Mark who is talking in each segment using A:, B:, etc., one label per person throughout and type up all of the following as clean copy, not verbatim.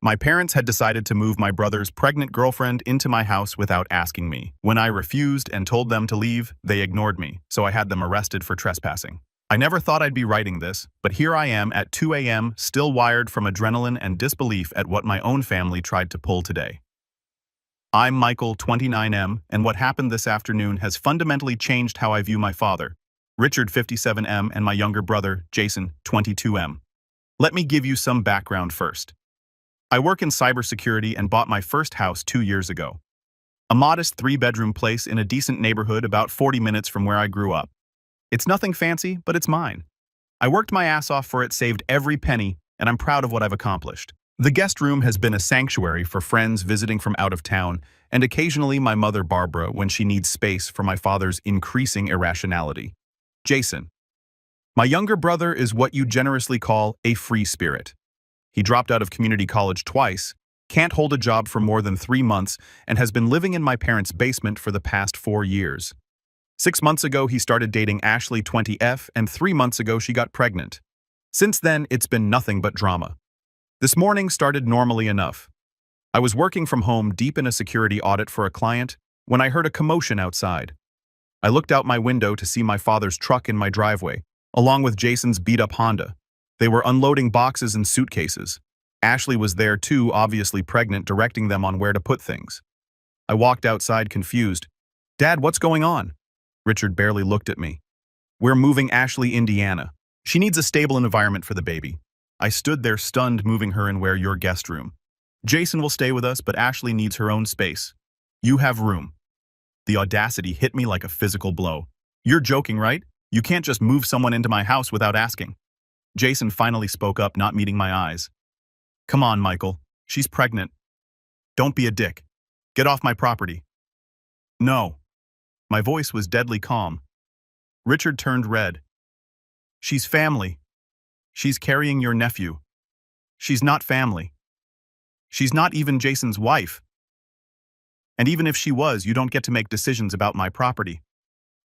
A: My parents had decided to move my brother's pregnant girlfriend into my house without asking me. When I refused and told them to leave, they ignored me, so I had them arrested for trespassing. I never thought I'd be writing this, but here I am at 2 a.m., still wired from adrenaline and disbelief at what my own family tried to pull today. I'm Michael, 29M, and what happened this afternoon has fundamentally changed how I view my father, Richard, 57M, and my younger brother, Jason, 22M. Let me give you some background first. I work in cybersecurity and bought my first house 2 years ago. A modest 3-bedroom place in a decent neighborhood about 40 minutes from where I grew up. It's nothing fancy, but it's mine. I worked my ass off for it, saved every penny, and I'm proud of what I've accomplished. The guest room has been a sanctuary for friends visiting from out of town, and occasionally my mother Barbara when she needs space for my father's increasing irrationality. Jason. My younger brother is what you generously call a free spirit. He dropped out of community college twice, can't hold a job for more than 3 months, and has been living in my parents' basement for the past 4 years. 6 months ago, he started dating Ashley, 20F, and 3 months ago she got pregnant. Since then, it's been nothing but drama. This morning started normally enough. I was working from home deep in a security audit for a client when I heard a commotion outside. I looked out my window to see my father's truck in my driveway, along with Jason's beat-up Honda. They were unloading boxes and suitcases. Ashley was there too, obviously pregnant, directing them on where to put things. I walked outside confused. "Dad, what's going on?" Richard barely looked at me. "We're moving Ashley, Indiana. She needs a stable environment for the baby." I stood there stunned, moving her in your guest room. "Jason will stay with us, but Ashley needs her own space. You have room." The audacity hit me like a physical blow. "You're joking, right? You can't just move someone into my house without asking." Jason finally spoke up, not meeting my eyes. "Come on, Michael. She's pregnant. Don't be a dick. Get off my property." "No." My voice was deadly calm. Richard turned red. "She's family. She's carrying your nephew. She's not family. She's not even Jason's wife. And even if she was, you don't get to make decisions about my property.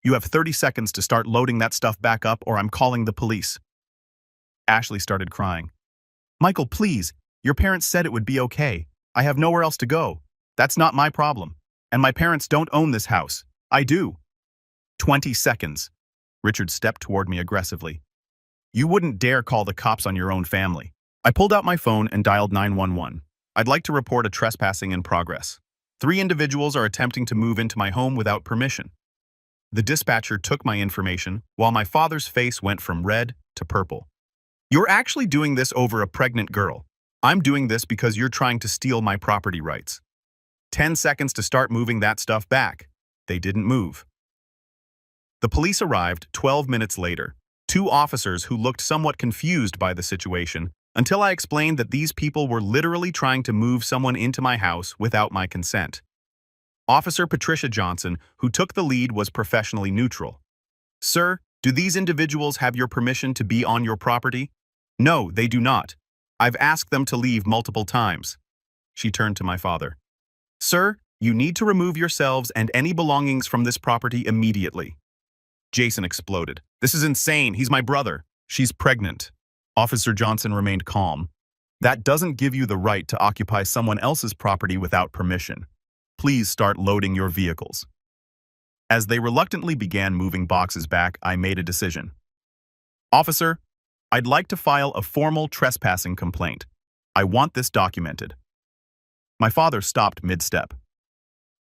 A: You have 30 seconds to start loading that stuff back up or I'm calling the police." Ashley started crying. "Michael, please. Your parents said it would be okay. I have nowhere else to go. That's not my problem. And my parents don't own this house. I do." 20 seconds. Richard stepped toward me aggressively. "You wouldn't dare call the cops on your own family." I pulled out my phone and dialed 911. "I'd like to report a trespassing in progress. 3 individuals are attempting to move into my home without permission." The dispatcher took my information while my father's face went from red to purple. "You're actually doing this over a pregnant girl. I'm doing this because you're trying to steal my property rights. 10 seconds to start moving that stuff back." They didn't move. The police arrived 12 minutes later, 2 officers who looked somewhat confused by the situation until I explained that these people were literally trying to move someone into my house without my consent. Officer Patricia Johnson, who took the lead, was professionally neutral. "Sir, do these individuals have your permission to be on your property?" "No, they do not. I've asked them to leave multiple times." She turned to my father. "Sir, you need to remove yourselves and any belongings from this property immediately." Jason exploded. "This is insane. He's my brother. She's pregnant." Officer Johnson remained calm. "That doesn't give you the right to occupy someone else's property without permission. Please start loading your vehicles." As they reluctantly began moving boxes back, I made a decision. "Officer, I'd like to file a formal trespassing complaint. I want this documented." My father stopped mid-step.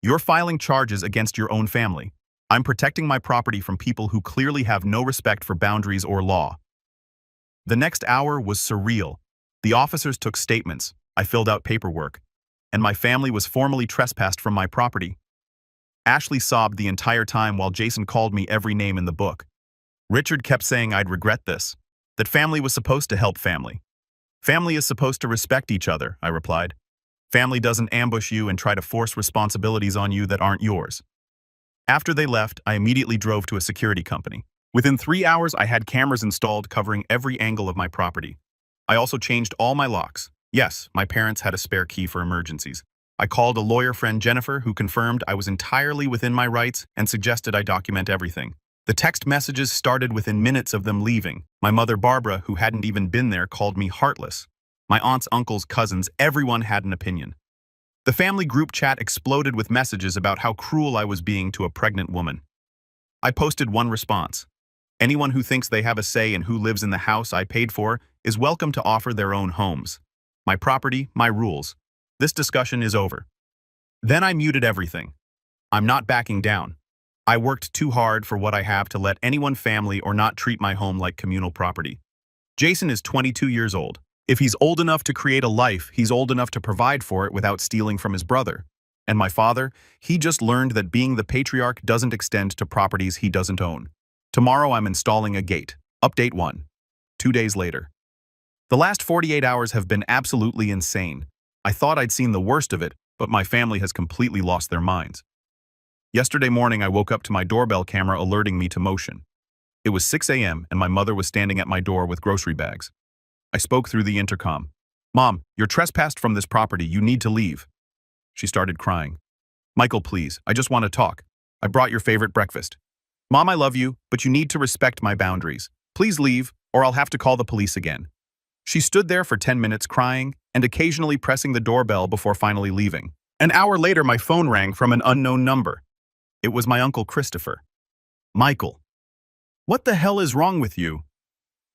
A: "You're filing charges against your own family. I'm protecting my property from people who clearly have no respect for boundaries or law." The next hour was surreal. The officers took statements, I filled out paperwork, and my family was formally trespassed from my property. Ashley sobbed the entire time while Jason called me every name in the book. Richard kept saying I'd regret this, that family was supposed to help family. "Family is supposed to respect each other," I replied. "Family doesn't ambush you and try to force responsibilities on you that aren't yours." After they left, I immediately drove to a security company. Within 3 hours, I had cameras installed covering every angle of my property. I also changed all my locks. Yes, my parents had a spare key for emergencies. I called a lawyer friend, Jennifer, who confirmed I was entirely within my rights and suggested I document everything. The text messages started within minutes of them leaving. My mother, Barbara, who hadn't even been there, called me heartless. My aunts, uncles, cousins, everyone had an opinion. The family group chat exploded with messages about how cruel I was being to a pregnant woman. I posted one response. Anyone who thinks they have a say in who lives in the house I paid for is welcome to offer their own homes. My property, my rules. This discussion is over. Then I muted everything. I'm not backing down. I worked too hard for what I have to let anyone family or not treat my home like communal property. Jason is 22 years old. If he's old enough to create a life, he's old enough to provide for it without stealing from his brother. And my father, he just learned that being the patriarch doesn't extend to properties he doesn't own. Tomorrow I'm installing a gate. Update 1. 2 days later. The last 48 hours have been absolutely insane. I thought I'd seen the worst of it, but my family has completely lost their minds. Yesterday morning I woke up to my doorbell camera alerting me to motion. It was 6 a.m. and my mother was standing at my door with grocery bags. I spoke through the intercom. "Mom, you're trespassed from this property. You need to leave." She started crying. "Michael, please, I just want to talk. I brought your favorite breakfast." "Mom, I love you, but you need to respect my boundaries. Please leave, or I'll have to call the police again." She stood there for 10 minutes crying and occasionally pressing the doorbell before finally leaving. An hour later, my phone rang from an unknown number. It was my uncle Christopher. "Michael, what the hell is wrong with you?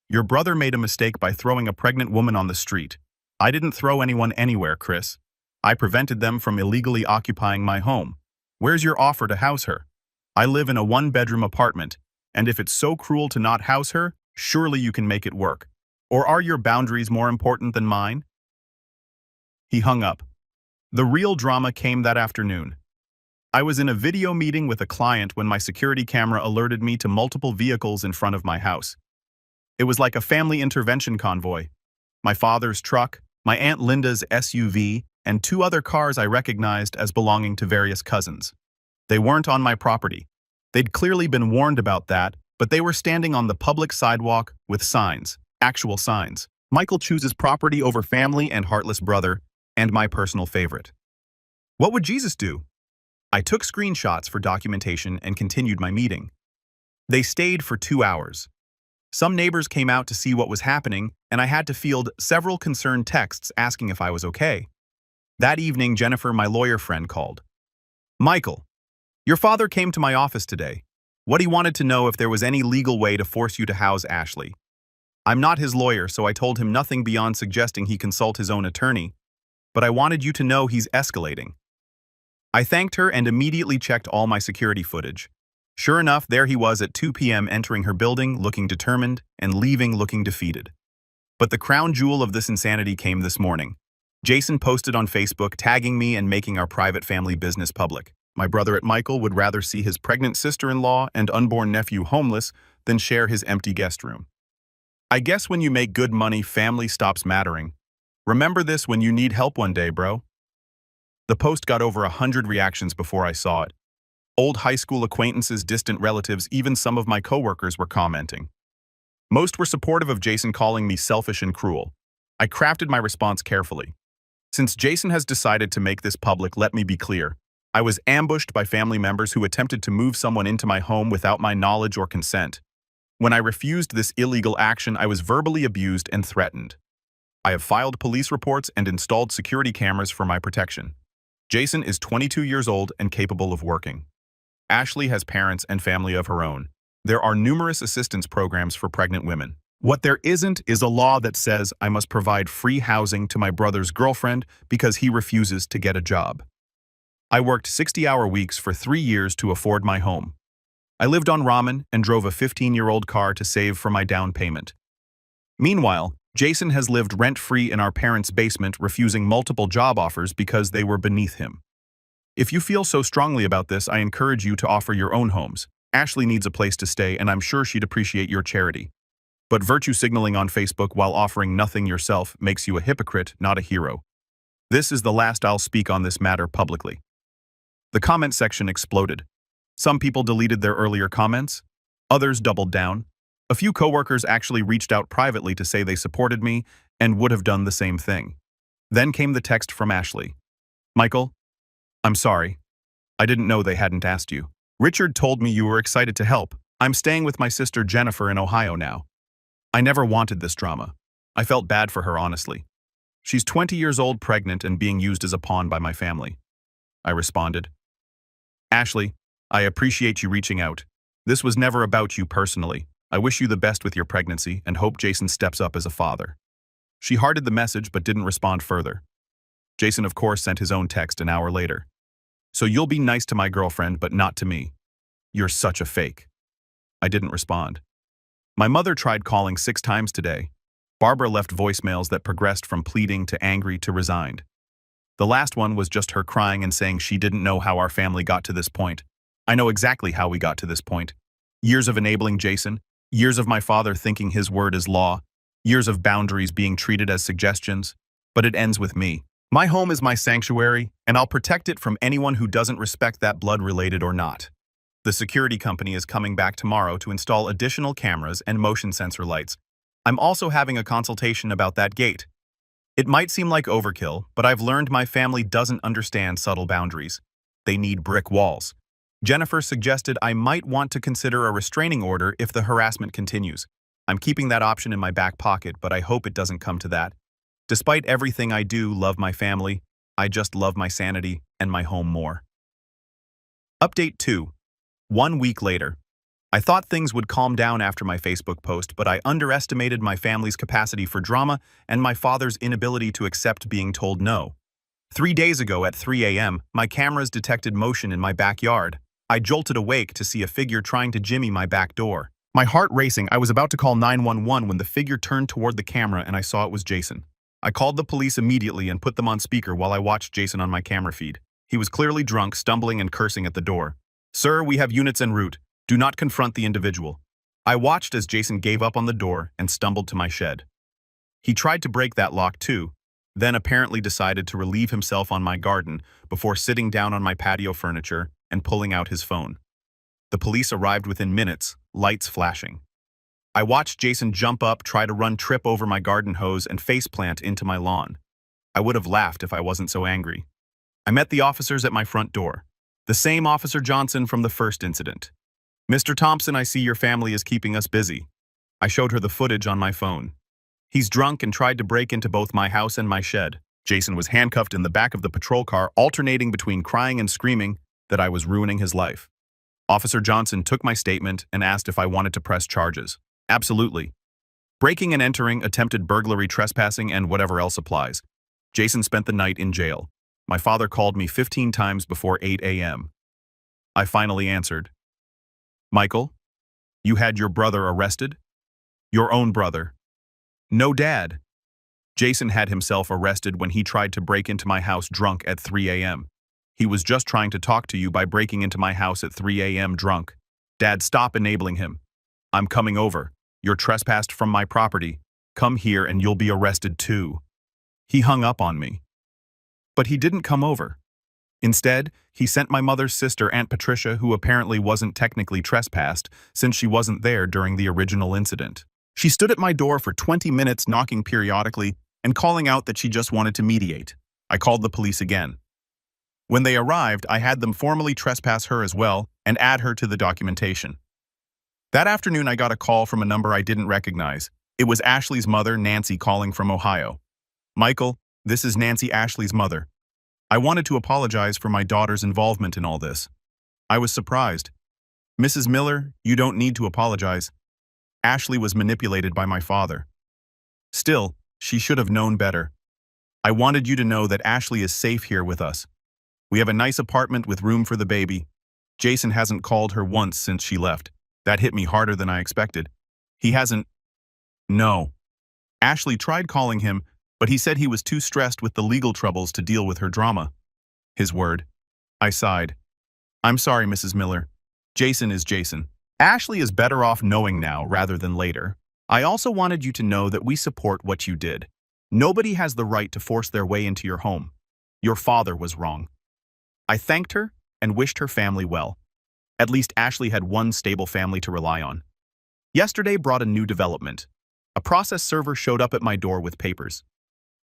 A: Your brother made a mistake by throwing a pregnant woman on the street. I didn't throw anyone anywhere, Chris. I prevented them from illegally occupying my home. Where's your offer to house her? I live in a one-bedroom apartment, and if it's so cruel to not house her, surely you can make it work. Or are your boundaries more important than mine?" He hung up. The real drama came that afternoon. I was in a video meeting with a client when my security camera alerted me to multiple vehicles in front of my house. It was like a family intervention convoy. My father's truck, my Aunt Linda's SUV, and 2 other cars I recognized as belonging to various cousins. They weren't on my property. They'd clearly been warned about that, but they were standing on the public sidewalk with signs, actual signs. Michael chooses property over family and heartless brother, and my personal favorite. What would Jesus do? I took screenshots for documentation and continued my meeting. They stayed for 2 hours. Some neighbors came out to see what was happening, and I had to field several concerned texts asking if I was okay. That evening, Jennifer, my lawyer friend, called. "Michael, your father came to my office today. What he wanted to know if there was any legal way to force you to house Ashley. I'm not his lawyer, so I told him nothing beyond suggesting he consult his own attorney, but I wanted you to know he's escalating." I thanked her and immediately checked all my security footage. Sure enough, there he was at 2 p.m. entering her building, looking determined, and leaving looking defeated. But the crown jewel of this insanity came this morning. Jason posted on Facebook tagging me and making our private family business public. My brother at Michael would rather see his pregnant sister-in-law and unborn nephew homeless than share his empty guest room. I guess when you make good money, family stops mattering. Remember this when you need help one day, bro. The post got over 100 reactions before I saw it. Old high school acquaintances, distant relatives, even some of my coworkers were commenting. Most were supportive of Jason calling me selfish and cruel. I crafted my response carefully. Since Jason has decided to make this public, let me be clear. I was ambushed by family members who attempted to move someone into my home without my knowledge or consent. When I refused this illegal action, I was verbally abused and threatened. I have filed police reports and installed security cameras for my protection. Jason is 22 years old and capable of working. Ashley has parents and family of her own. There are numerous assistance programs for pregnant women. What there isn't is a law that says I must provide free housing to my brother's girlfriend because he refuses to get a job. I worked 60-hour weeks for 3 years to afford my home. I lived on ramen and drove a 15-year-old car to save for my down payment. Meanwhile, Jason has lived rent-free in our parents' basement, refusing multiple job offers because they were beneath him. If you feel so strongly about this, I encourage you to offer your own homes. Ashley needs a place to stay, and I'm sure she'd appreciate your charity. But virtue signaling on Facebook while offering nothing yourself makes you a hypocrite, not a hero. This is the last I'll speak on this matter publicly. The comment section exploded. Some people deleted their earlier comments. Others doubled down. A few coworkers actually reached out privately to say they supported me and would have done the same thing. Then came the text from Ashley. "Michael, I'm sorry. I didn't know they hadn't asked you. Richard told me you were excited to help. I'm staying with my sister Jennifer in Ohio now. I never wanted this drama. I felt bad for her, honestly. She's 20 years old, pregnant, and being used as a pawn by my family. I responded. Ashley, I appreciate you reaching out. This was never about you personally. I wish you the best with your pregnancy and hope Jason steps up as a father. She hearted the message but didn't respond further. Jason, of course, sent his own text an hour later. So you'll be nice to my girlfriend, but not to me. You're such a fake. I didn't respond. My mother tried calling 6 times today. Barbara left voicemails that progressed from pleading to angry to resigned. The last one was just her crying and saying she didn't know how our family got to this point. I know exactly how we got to this point. Years of enabling Jason, years of my father thinking his word is law, years of boundaries being treated as suggestions, but it ends with me. My home is my sanctuary, and I'll protect it from anyone who doesn't respect that, blood-related or not. The security company is coming back tomorrow to install additional cameras and motion sensor lights. I'm also having a consultation about that gate. It might seem like overkill, but I've learned my family doesn't understand subtle boundaries. They need brick walls. Jennifer suggested I might want to consider a restraining order if the harassment continues. I'm keeping that option in my back pocket, but I hope it doesn't come to that. Despite everything I do love my family, I just love my sanity and my home more. Update 2. 1 week later. I thought things would calm down after my Facebook post, but I underestimated my family's capacity for drama and my father's inability to accept being told no. 3 days ago at 3 a.m., my cameras detected motion in my backyard. I jolted awake to see a figure trying to jimmy my back door. My heart racing, I was about to call 911 when the figure turned toward the camera and I saw it was Jason. I called the police immediately and put them on speaker while I watched Jason on my camera feed. He was clearly drunk, stumbling and cursing at the door. "Sir, we have units en route. Do not confront the individual." I watched as Jason gave up on the door and stumbled to my shed. He tried to break that lock too, then apparently decided to relieve himself on my garden before sitting down on my patio furniture and pulling out his phone. The police arrived within minutes, lights flashing. I watched Jason jump up, try to trip over my garden hose, and faceplant into my lawn. I would have laughed if I wasn't so angry. I met the officers at my front door. The same Officer Johnson from the first incident. "Mr. Thompson, I see your family is keeping us busy." I showed her the footage on my phone. "He's drunk and tried to break into both my house and my shed." Jason was handcuffed in the back of the patrol car, alternating between crying and screaming that I was ruining his life. Officer Johnson took my statement and asked if I wanted to press charges. Absolutely. Breaking and entering, attempted burglary, trespassing, and whatever else applies. Jason spent the night in jail. My father called me 15 times before 8 a.m. I finally answered. "Michael, you had your brother arrested? Your own brother?" "No, Dad." "Jason had himself arrested when he tried to break into my house drunk at 3 a.m. He was just trying to talk to you by breaking into my house at 3 a.m. drunk. Dad, stop enabling him. I'm coming over. You're trespassed from my property. Come here and you'll be arrested too." He hung up on me. But he didn't come over. Instead, he sent my mother's sister, Aunt Patricia, who apparently wasn't technically trespassed since she wasn't there during the original incident. She stood at my door for 20 minutes, knocking periodically and calling out that she just wanted to mediate. I called the police again. When they arrived, I had them formally trespass her as well and add her to the documentation. That afternoon, I got a call from a number I didn't recognize. It was Ashley's mother, Nancy, calling from Ohio. "Michael, this is Nancy, Ashley's mother. I wanted to apologize for my daughter's involvement in all this." I was surprised. "Mrs. Miller, you don't need to apologize. Ashley was manipulated by my father. Still, she should have known better. I wanted you to know that Ashley is safe here with us. We have a nice apartment with room for the baby. Jason hasn't called her once since she left. That hit me harder than I expected. He hasn't." "No." Ashley tried calling him, but he said he was too stressed with the legal troubles to deal with her drama. His word. I sighed. "I'm sorry, Mrs. Miller. Jason is Jason. Ashley is better off knowing now rather than later. I also wanted you to know that we support what you did. Nobody has the right to force their way into your home. Your father was wrong." I thanked her and wished her family well. At least Ashley had one stable family to rely on. Yesterday brought a new development. A process server showed up at my door with papers.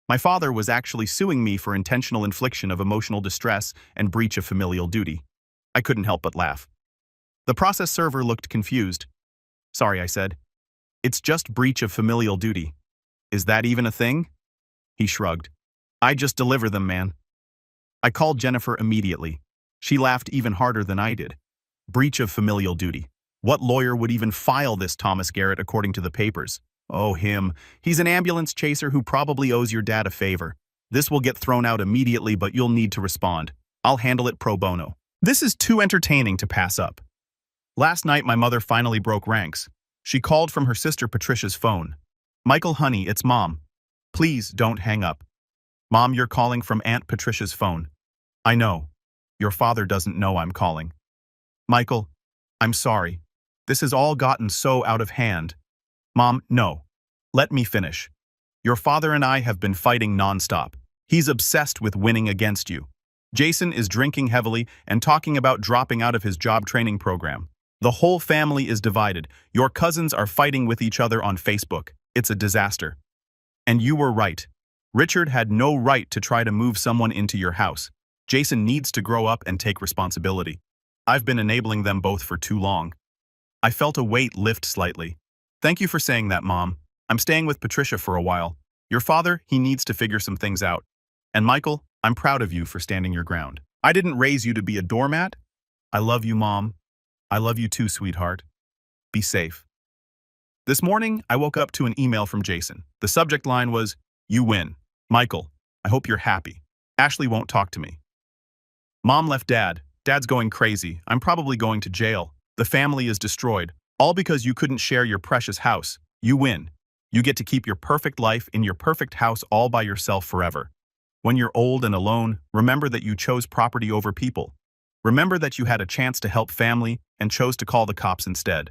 A: My father was actually suing me for intentional infliction of emotional distress and breach of familial duty. I couldn't help but laugh. The process server looked confused. "Sorry," I said. "It's just breach of familial duty. Is that even a thing?" He shrugged. I just deliver them, man. I called Jennifer immediately. She laughed even harder than I did. Breach of familial duty. What lawyer would even file this, Thomas Garrett, according to the papers? Oh, him. He's an ambulance chaser who probably owes your dad a favor. This will get thrown out immediately, but you'll need to respond. I'll handle it pro bono. This is too entertaining to pass up. Last night, my mother finally broke ranks. She called from her sister Patricia's phone. Michael, honey, it's Mom. Please don't hang up. Mom, you're calling from Aunt Patricia's phone. I know. Your father doesn't know I'm calling. Michael, I'm sorry. This has all gotten so out of hand. Mom, no. Let me finish. Your father and I have been fighting nonstop. He's obsessed with winning against you. Jason is drinking heavily and talking about dropping out of his job training program. The whole family is divided. Your cousins are fighting with each other on Facebook. It's a disaster. And you were right. Richard had no right to try to move someone into your house. Jason needs to grow up and take responsibility. I've been enabling them both for too long. I felt a weight lift slightly. Thank you for saying that, Mom. I'm staying with Patricia for a while. Your father, he needs to figure some things out. And Michael, I'm proud of you for standing your ground. I didn't raise you to be a doormat. I love you, Mom. I love you too, sweetheart. Be safe. This morning, I woke up to an email from Jason. The subject line was, "You win. Michael, I hope you're happy. Ashley won't talk to me. Mom left Dad. Dad's going crazy. I'm probably going to jail. The family is destroyed. All because you couldn't share your precious house. You win. You get to keep your perfect life in your perfect house all by yourself forever. When you're old and alone, remember that you chose property over people. Remember that you had a chance to help family and chose to call the cops instead.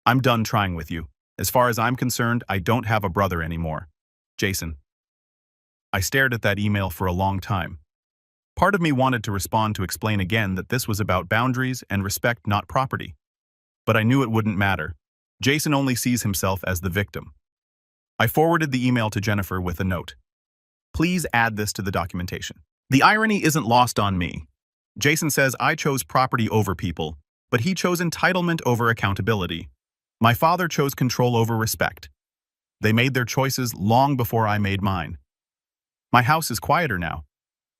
A: I'm done trying with you. As far as I'm concerned, I don't have a brother anymore. Jason." I stared at that email for a long time. Part of me wanted to respond to explain again that this was about boundaries and respect, not property. But I knew it wouldn't matter. Jason only sees himself as the victim. I forwarded the email to Jennifer with a note. Please add this to the documentation. The irony isn't lost on me. Jason says I chose property over people, but he chose entitlement over accountability. My father chose control over respect. They made their choices long before I made mine. My house is quieter now.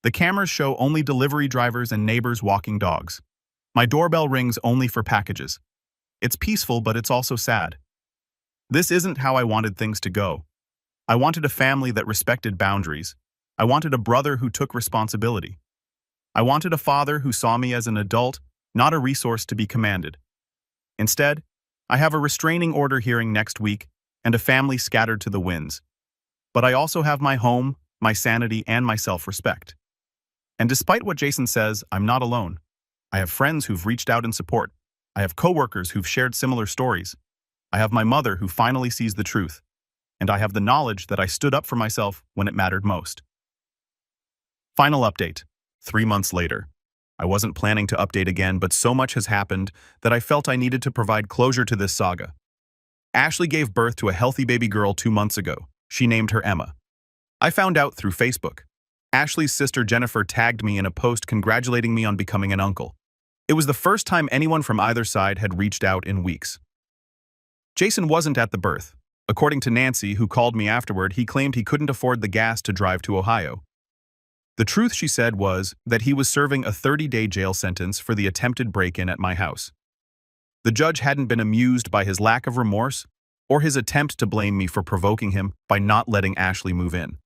A: The cameras show only delivery drivers and neighbors walking dogs. My doorbell rings only for packages. It's peaceful, but it's also sad. This isn't how I wanted things to go. I wanted a family that respected boundaries. I wanted a brother who took responsibility. I wanted a father who saw me as an adult, not a resource to be commanded. Instead, I have a restraining order hearing next week and a family scattered to the winds. But I also have my home, my sanity, and my self-respect. And despite what Jason says, I'm not alone. I have friends who've reached out in support. I have coworkers who've shared similar stories. I have my mother who finally sees the truth. And I have the knowledge that I stood up for myself when it mattered most. Final update. 3 months later. I wasn't planning to update again, but so much has happened that I felt I needed to provide closure to this saga. Ashley gave birth to a healthy baby girl 2 months ago. She named her Emma. I found out through Facebook. Ashley's sister Jennifer tagged me in a post congratulating me on becoming an uncle. It was the first time anyone from either side had reached out in weeks. Jason wasn't at the birth. According to Nancy, who called me afterward, he claimed he couldn't afford the gas to drive to Ohio. The truth, she said, was that he was serving a 30-day jail sentence for the attempted break-in at my house. The judge hadn't been amused by his lack of remorse or his attempt to blame me for provoking him by not letting Ashley move in.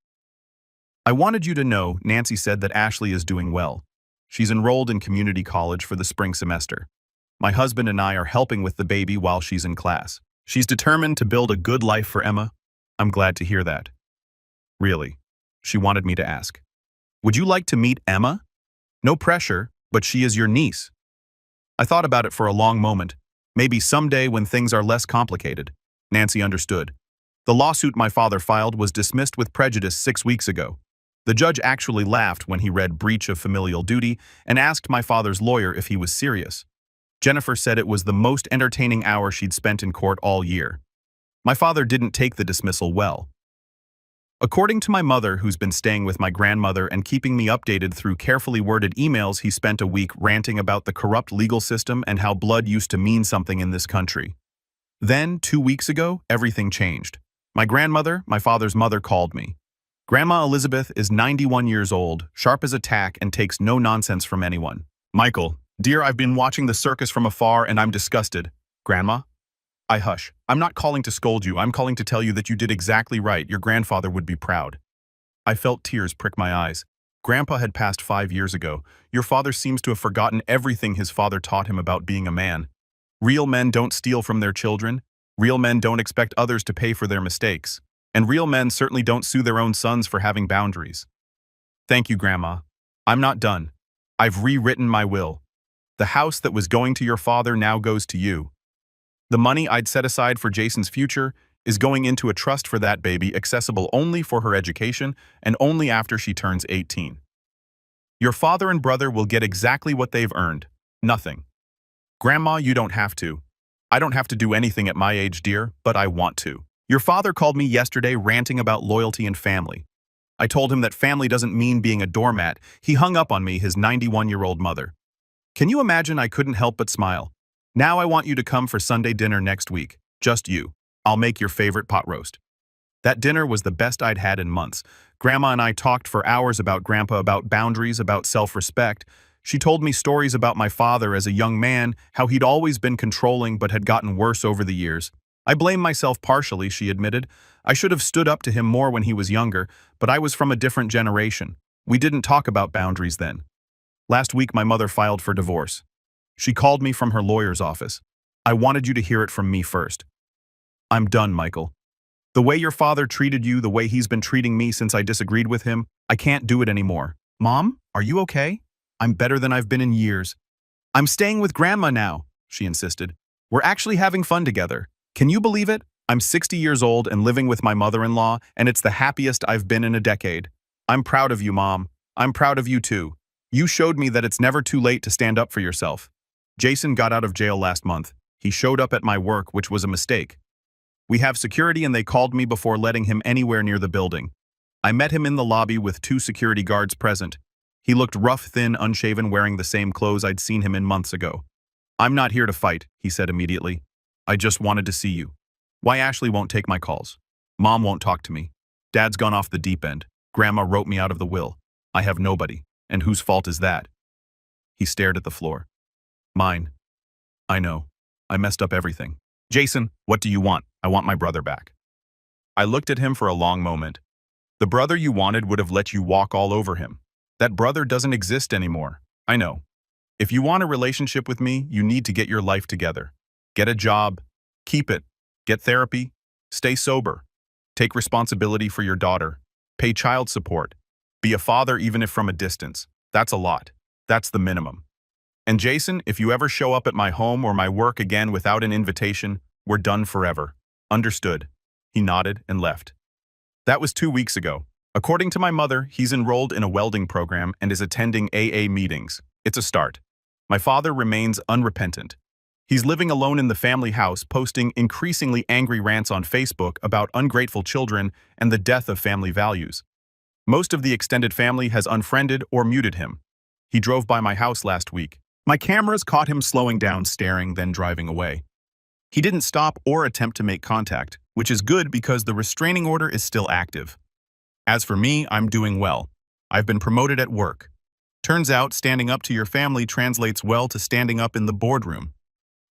A: I wanted you to know, Nancy said, that Ashley is doing well. She's enrolled in community college for the spring semester. My husband and I are helping with the baby while she's in class. She's determined to build a good life for Emma. I'm glad to hear that. Really, she wanted me to ask. Would you like to meet Emma? No pressure, but she is your niece. I thought about it for a long moment. Maybe someday when things are less complicated. Nancy understood. The lawsuit my father filed was dismissed with prejudice 6 weeks ago. The judge actually laughed when he read breach of familial duty and asked my father's lawyer if he was serious. Jennifer said it was the most entertaining hour she'd spent in court all year. My father didn't take the dismissal well. According to my mother, who's been staying with my grandmother and keeping me updated through carefully worded emails, he spent a week ranting about the corrupt legal system and how blood used to mean something in this country. Then, 2 weeks ago, everything changed. My grandmother, my father's mother, called me. Grandma Elizabeth is 91 years old, sharp as a tack, and takes no nonsense from anyone. Michael, dear, I've been watching the circus from afar and I'm disgusted. Grandma? I hush. I'm not calling to scold you, I'm calling to tell you that you did exactly right. Your grandfather would be proud. I felt tears prick my eyes. Grandpa had passed 5 years ago. Your father seems to have forgotten everything his father taught him about being a man. Real men don't steal from their children. Real men don't expect others to pay for their mistakes. And real men certainly don't sue their own sons for having boundaries. Thank you, Grandma. I'm not done. I've rewritten my will. The house that was going to your father now goes to you. The money I'd set aside for Jason's future is going into a trust for that baby, accessible only for her education and only after she turns 18. Your father and brother will get exactly what they've earned. Nothing. Grandma, you don't have to. I don't have to do anything at my age, dear, but I want to. Your father called me yesterday ranting about loyalty and family. I told him that family doesn't mean being a doormat. He hung up on me, his 91-year-old mother. Can you imagine? I couldn't help but smile. Now I want you to come for Sunday dinner next week. Just you. I'll make your favorite pot roast. That dinner was the best I'd had in months. Grandma and I talked for hours about Grandpa, about boundaries, about self-respect. She told me stories about my father as a young man, how he'd always been controlling but had gotten worse over the years. I blame myself partially, she admitted. I should have stood up to him more when he was younger, but I was from a different generation. We didn't talk about boundaries then. Last week, my mother filed for divorce. She called me from her lawyer's office. I wanted you to hear it from me first. I'm done, Michael. The way your father treated you, the way he's been treating me since I disagreed with him, I can't do it anymore. Mom, are you okay? I'm better than I've been in years. I'm staying with Grandma now, she insisted. We're actually having fun together. Can you believe it? I'm 60 years old and living with my mother-in-law, and it's the happiest I've been in a decade. I'm proud of you, Mom. I'm proud of you too. You showed me that it's never too late to stand up for yourself. Jason got out of jail last month. He showed up at my work, which was a mistake. We have security and they called me before letting him anywhere near the building. I met him in the lobby with 2 security guards present. He looked rough, thin, unshaven, wearing the same clothes I'd seen him in months ago. I'm not here to fight, he said immediately. I just wanted to see you. Why Ashley won't take my calls. Mom won't talk to me. Dad's gone off the deep end. Grandma wrote me out of the will. I have nobody. And whose fault is that? He stared at the floor. Mine. I know. I messed up everything. Jason, what do you want? I want my brother back. I looked at him for a long moment. The brother you wanted would have let you walk all over him. That brother doesn't exist anymore. I know. If you want a relationship with me, you need to get your life together. Get a job. Keep it. Get therapy. Stay sober. Take responsibility for your daughter. Pay child support. Be a father even if from a distance. That's a lot. That's the minimum. And Jason, if you ever show up at my home or my work again without an invitation, we're done forever. Understood. He nodded and left. That was 2 weeks ago. According to my mother, he's enrolled in a welding program and is attending AA meetings. It's a start. My father remains unrepentant. He's living alone in the family house, posting increasingly angry rants on Facebook about ungrateful children and the death of family values. Most of the extended family has unfriended or muted him. He drove by my house last week. My cameras caught him slowing down, staring, then driving away. He didn't stop or attempt to make contact, which is good because the restraining order is still active. As for me, I'm doing well. I've been promoted at work. Turns out standing up to your family translates well to standing up in the boardroom.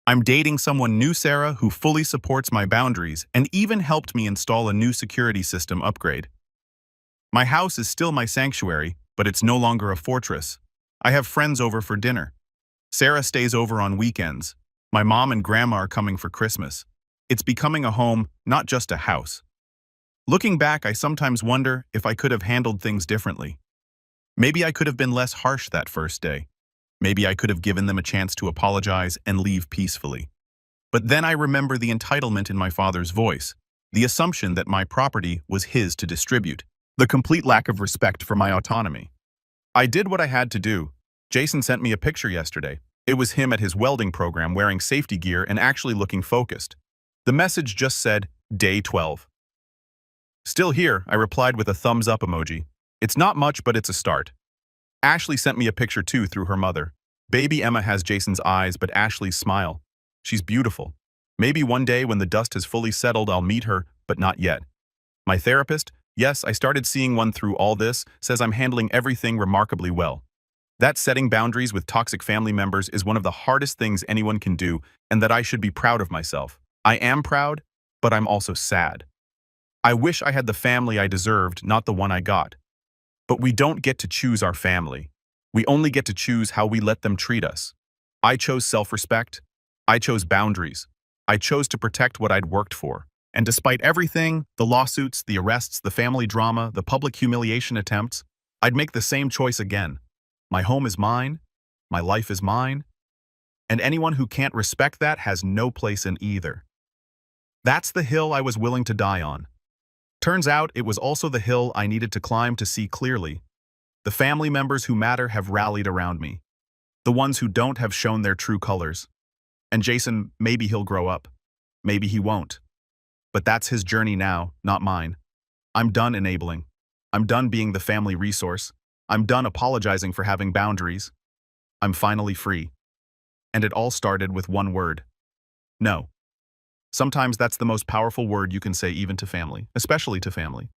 A: I'm dating someone new, Sarah, who fully supports my boundaries and even helped me install a new security system upgrade. My house is still my sanctuary, but it's no longer a fortress. I have friends over for dinner. Sarah stays over on weekends. My mom and grandma are coming for Christmas. It's becoming a home, not just a house. Looking back, I sometimes wonder if I could have handled things differently. Maybe I could have been less harsh that first day. Maybe I could have given them a chance to apologize and leave peacefully. But then I remember the entitlement in my father's voice, the assumption that my property was his to distribute, the complete lack of respect for my autonomy. I did what I had to do. Jason sent me a picture yesterday. It was him at his welding program wearing safety gear and actually looking focused. The message just said, Day 12. Still here, I replied with a thumbs up emoji. It's not much, but it's a start. Ashley sent me a picture too through her mother. Baby Emma has Jason's eyes, but Ashley's smile. She's beautiful. Maybe one day when the dust has fully settled, I'll meet her, but not yet. My therapist, Yes, I started seeing one through all this, says I'm handling everything remarkably well. That setting boundaries with toxic family members is one of the hardest things anyone can do, and that I should be proud of myself. I am proud, but I'm also sad. I wish I had the family I deserved, not the one I got. But we don't get to choose our family. We only get to choose how we let them treat us. I chose self-respect. I chose boundaries. I chose to protect what I'd worked for. And despite everything, the lawsuits, the arrests, the family drama, the public humiliation attempts, I'd make the same choice again. My home is mine. My life is mine. And anyone who can't respect that has no place in either. That's the hill I was willing to die on. Turns out it was also the hill I needed to climb to see clearly. The family members who matter have rallied around me. The ones who don't have shown their true colors. And Jason, maybe he'll grow up. Maybe he won't. But that's his journey now, not mine. I'm done enabling. I'm done being the family resource. I'm done apologizing for having boundaries. I'm finally free. And it all started with one word. No. Sometimes that's the most powerful word you can say even to family, especially to family.